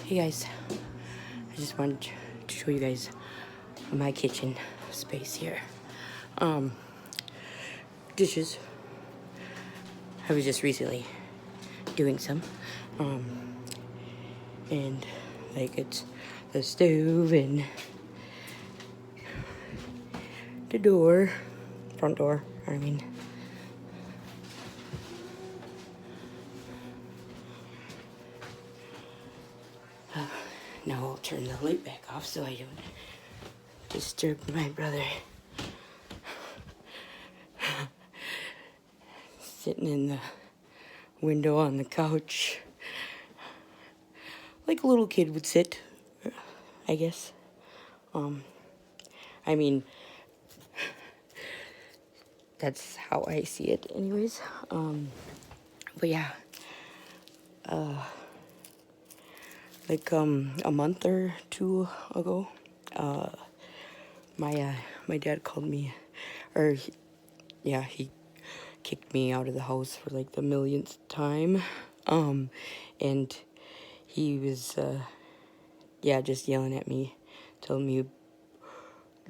Hey guys, I just wanted to show you guys my kitchen space here. Um, Dishes. I was just recently doing some. Um, and like it's the stove and the door, front door, I mean. Now I'll turn the light back off so I don't disturb my brother. Sitting in the window on the couch. Like a little kid would sit, I guess. I mean, that's how I see it anyways. But yeah, like a month or two ago, my dad called me, or he kicked me out of the house for like the millionth time. And he was just yelling at me, telling me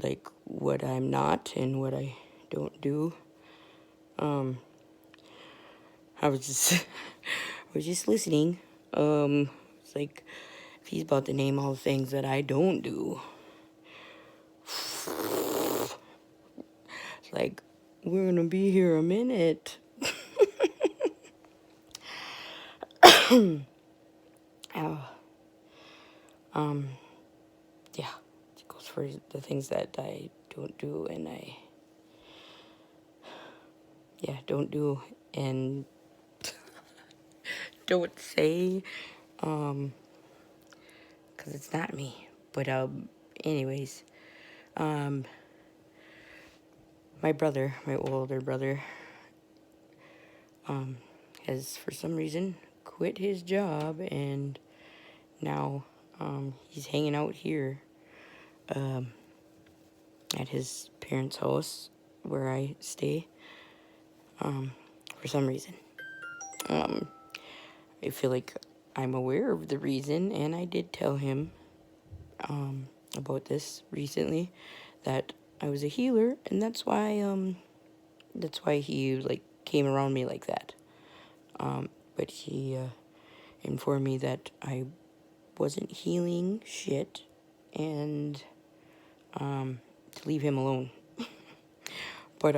like what I'm not and what I don't do. I was just I was just listening. It's like if he's about to name all the things that I don't do. It's like we're gonna be here a minute. Oh, yeah, it goes for the things that I don't do and don't do and don't say, because it's not me. But anyways, my brother, my older brother, has for some reason quit his job and now he's hanging out here at his parents' house where I stay for some reason. I feel like I'm aware of the reason, and I did tell him about this recently, that I was a healer, and that's why he like came around me like that. But he informed me that I wasn't healing shit, and to leave him alone. But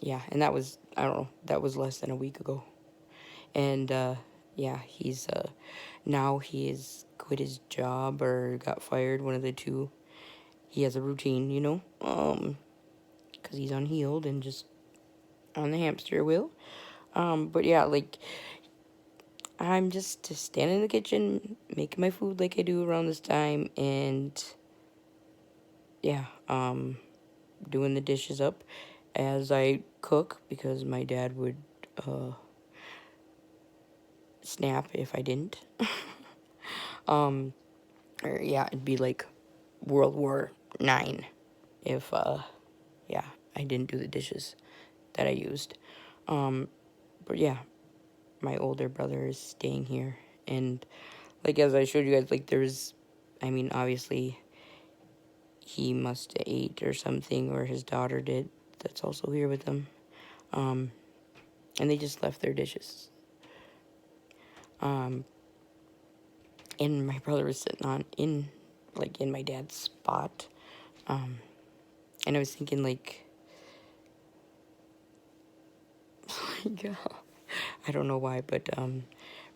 yeah, and that was, I don't know, that was less than a week ago. And he's now he has quit his job or got fired, one of the two. He has a routine, because he's unhealed and just on the hamster wheel. But yeah, like I'm just standing in the kitchen making my food like I do around this time, and yeah, doing the dishes up as I cook, because my dad would snap if I didn't. Or yeah, it'd be like World War IX if I didn't do the dishes that I used. But yeah, my older brother is staying here, and like as I showed you guys, like there's, I mean, obviously he must have ate or something, or his daughter did. That's also here with them. And they just left their dishes. And my brother was sitting in my dad's spot. And I was thinking like, yeah, I don't know why, but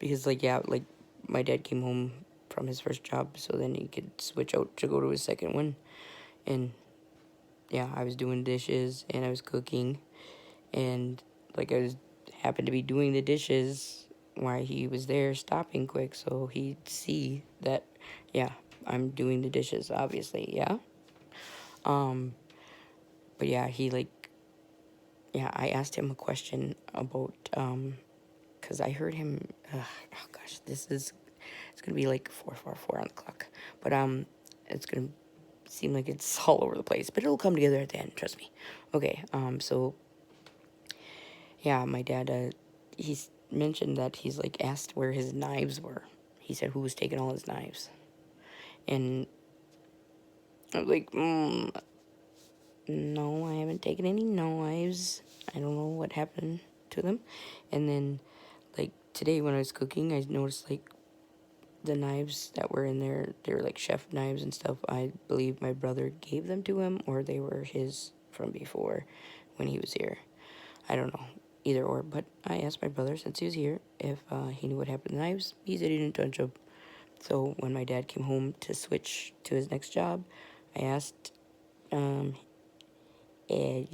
because like my dad came home from his first job, so then he could switch out to go to his second one, and yeah, I was doing dishes and I was cooking, and like I was happened to be doing the dishes while he was there, stopping quick, so he'd see that, yeah, I'm doing the dishes, obviously, yeah. But yeah, I asked him a question about because I heard him. Oh gosh, it's gonna be like 4:44 on the clock, but it's gonna seem like it's all over the place, but it'll come together at the end. Trust me. Okay. So yeah, my dad he's mentioned that he's like asked where his knives were, he said, who was taking all his knives? And I was like, no, I haven't taken any knives. I don't know what happened to them. And then, like, today when I was cooking, I noticed, like, the knives that were in there, they were, like, chef knives and stuff. I believe my brother gave them to him, or they were his from before when he was here. I don't know, either or. But I asked my brother, since he was here, if he knew what happened to the knives. He said he didn't touch them. So when my dad came home to switch to his next job, I asked, Ed, I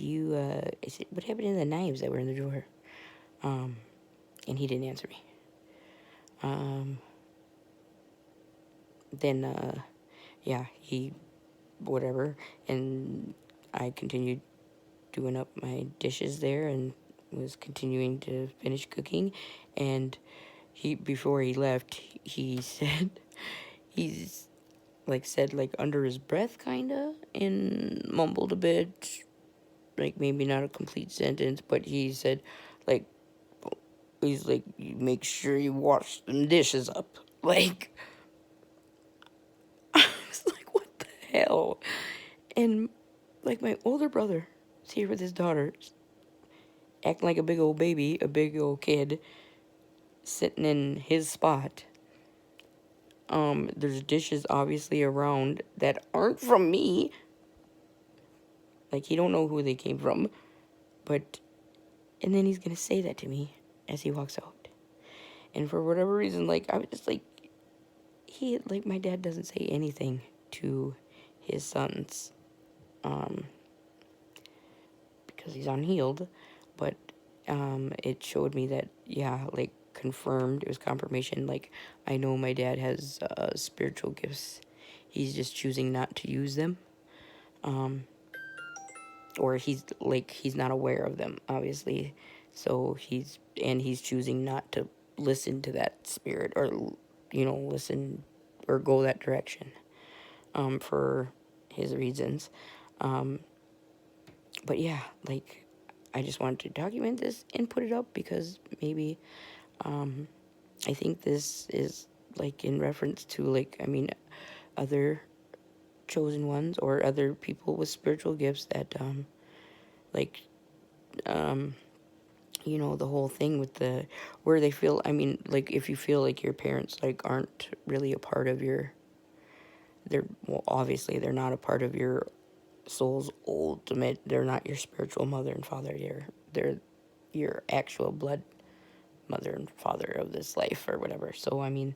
said, what happened to the knives that were in the drawer? And he didn't answer me. Then, yeah, he, whatever, and I continued doing up my dishes there and was continuing to finish cooking, and before he left, he said, he's, like, said, like, under his breath, kinda, and mumbled a bit, like, maybe not a complete sentence, but he said, like, he's like, you make sure you wash them dishes up. Like, I was like, what the hell? And, like, my older brother is here with his daughter, acting like a big old baby, a big old kid, sitting in his spot. There's dishes obviously around that aren't from me. Like, he don't know who they came from. But, and then he's gonna say that to me as he walks out. And for whatever reason, like, I was just like, my dad doesn't say anything to his sons, because he's unhealed, but, it showed me that, yeah, like, confirmed, it was confirmation, like, I know my dad has, spiritual gifts, he's just choosing not to use them, or he's not aware of them, obviously, so he's choosing not to listen to that spirit, or, listen, or go that direction, for his reasons. But yeah, like, I just wanted to document this and put it up because maybe, I think this is, like, in reference to, like, I mean, other chosen ones or other people with spiritual gifts that, like, the whole thing with where they feel, I mean, like, if you feel like your parents, like, aren't really a part of well, obviously they're not a part of your soul's ultimate, they're not your spiritual mother and father, they're your actual blood mother and father of this life or whatever. So, I mean,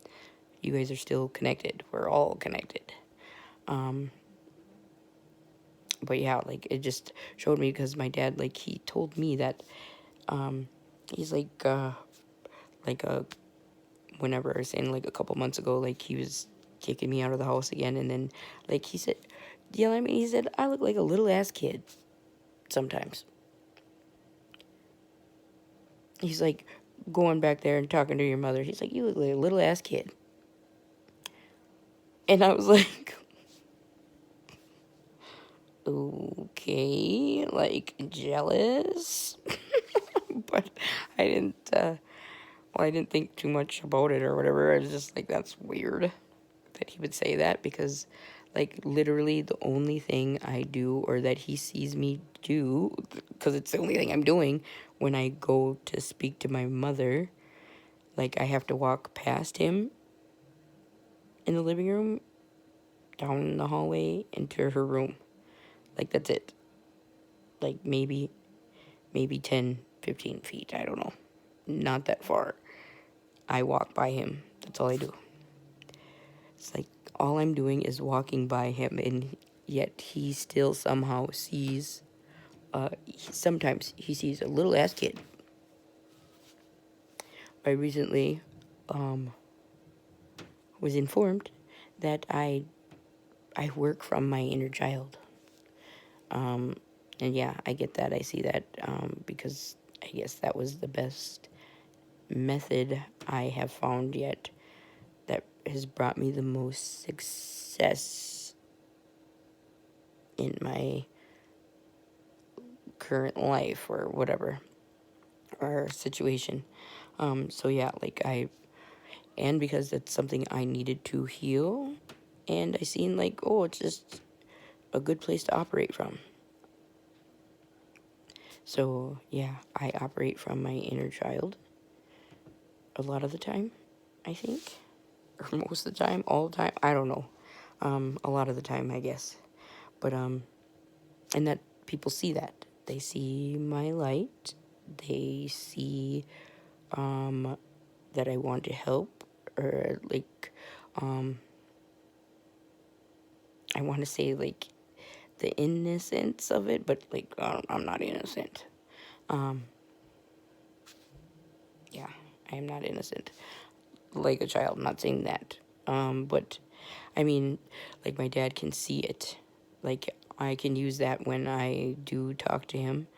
you guys are still connected. We're all connected. But yeah, like, it just showed me because my dad, like, he told me that, he's whenever I was saying, like, a couple months ago, like, he was kicking me out of the house again. And then, like, he said, yelling at me, he said, I look like a little ass kid sometimes. He's like, going back there and talking to your mother. He's like, you look like a little ass kid. And I was like, okay, like, jealous. But I didn't think too much about it or whatever. I was just like, that's weird that he would say that, because, like, literally the only thing I do, or that he sees me do, because it's the only thing I'm doing when I go to speak to my mother, like, I have to walk past him in the living room, down the hallway, into her room. Like, that's it. Like, maybe 10, 15 feet. I don't know. Not that far. I walk by him. That's all I do. It's like, all I'm doing is walking by him, and yet he still somehow sees, sometimes he sees a little ass kid. I recently, was informed that I work from my inner child. And yeah, I get that. I see that, because I guess that was the best method I have found yet that has brought me the most success in my current life or whatever, or situation. So yeah, like, and because that's something I needed to heal. And I seen like, oh, it's just a good place to operate from. So yeah, I operate from my inner child a lot of the time, I think, or most of the time, all the time. I don't know. A lot of the time, I guess. But and that people see that. They see my light. They see that I want to help, or like I want to say like the innocence of it, but like I'm not innocent. Yeah, I am not innocent. Like a child, I'm not saying that. But I mean, like my dad can see it. Like I can use that when I do talk to him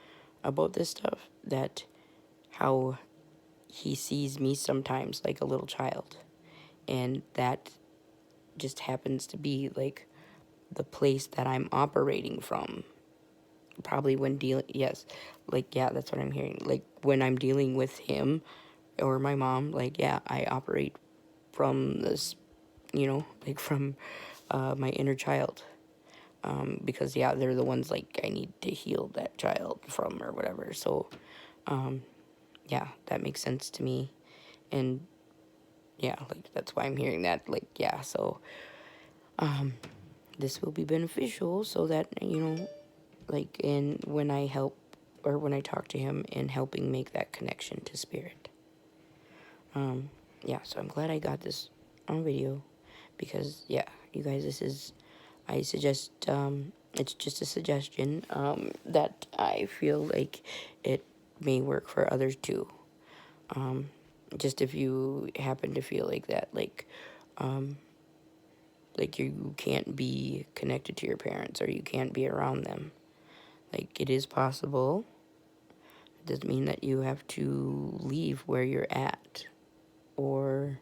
about this stuff, that how he sees me sometimes like a little child. And that just happens to be like the place that I'm operating from. Probably when dealing, yes, like, yeah, that's what I'm hearing. Like when I'm dealing with him or my mom, like, yeah, I operate from this, like from my inner child. Because, yeah, they're the ones like I need to heal that child from or whatever. So, yeah, that makes sense to me. And yeah, like that's why I'm hearing that. Like, yeah, so this will be beneficial so that, like, and when I help or when I talk to him and helping make that connection to spirit. Yeah, so I'm glad I got this on video because, yeah, you guys, I suggest, it's just a suggestion, that I feel like it may work for others too. Just if you happen to feel like that, like you can't be connected to your parents or you can't be around them. Like, it is possible. It doesn't mean that you have to leave where you're at or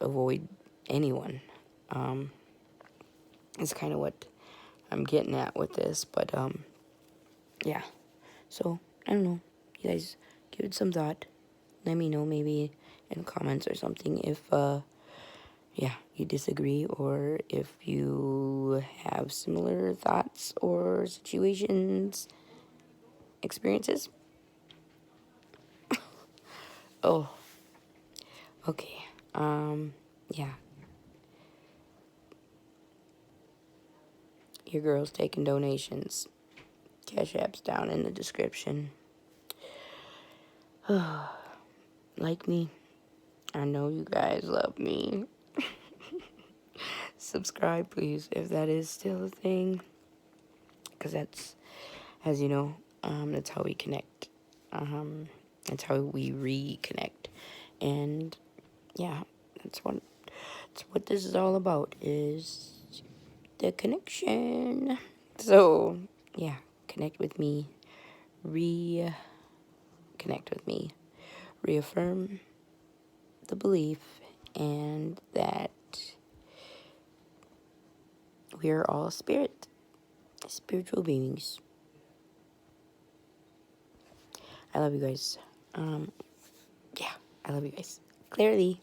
avoid anyone. It's kind of what I'm getting at with this, but yeah. So I don't know. You guys give it some thought. Let me know maybe in comments or something if yeah, you disagree or if you have similar thoughts or situations, experiences. Oh, okay. Yeah. Your girl's taking donations. Cash App's down in the description. Like me. I know you guys love me. Subscribe, please, if that is still a thing. Because that's, as you know, that's how we connect. That's how we reconnect. And yeah, that's what this is all about, is the connection. So yeah, connect with me, reconnect with me, reaffirm the belief and that we are all spiritual beings. I love you guys. Yeah, I love you guys. Clearly.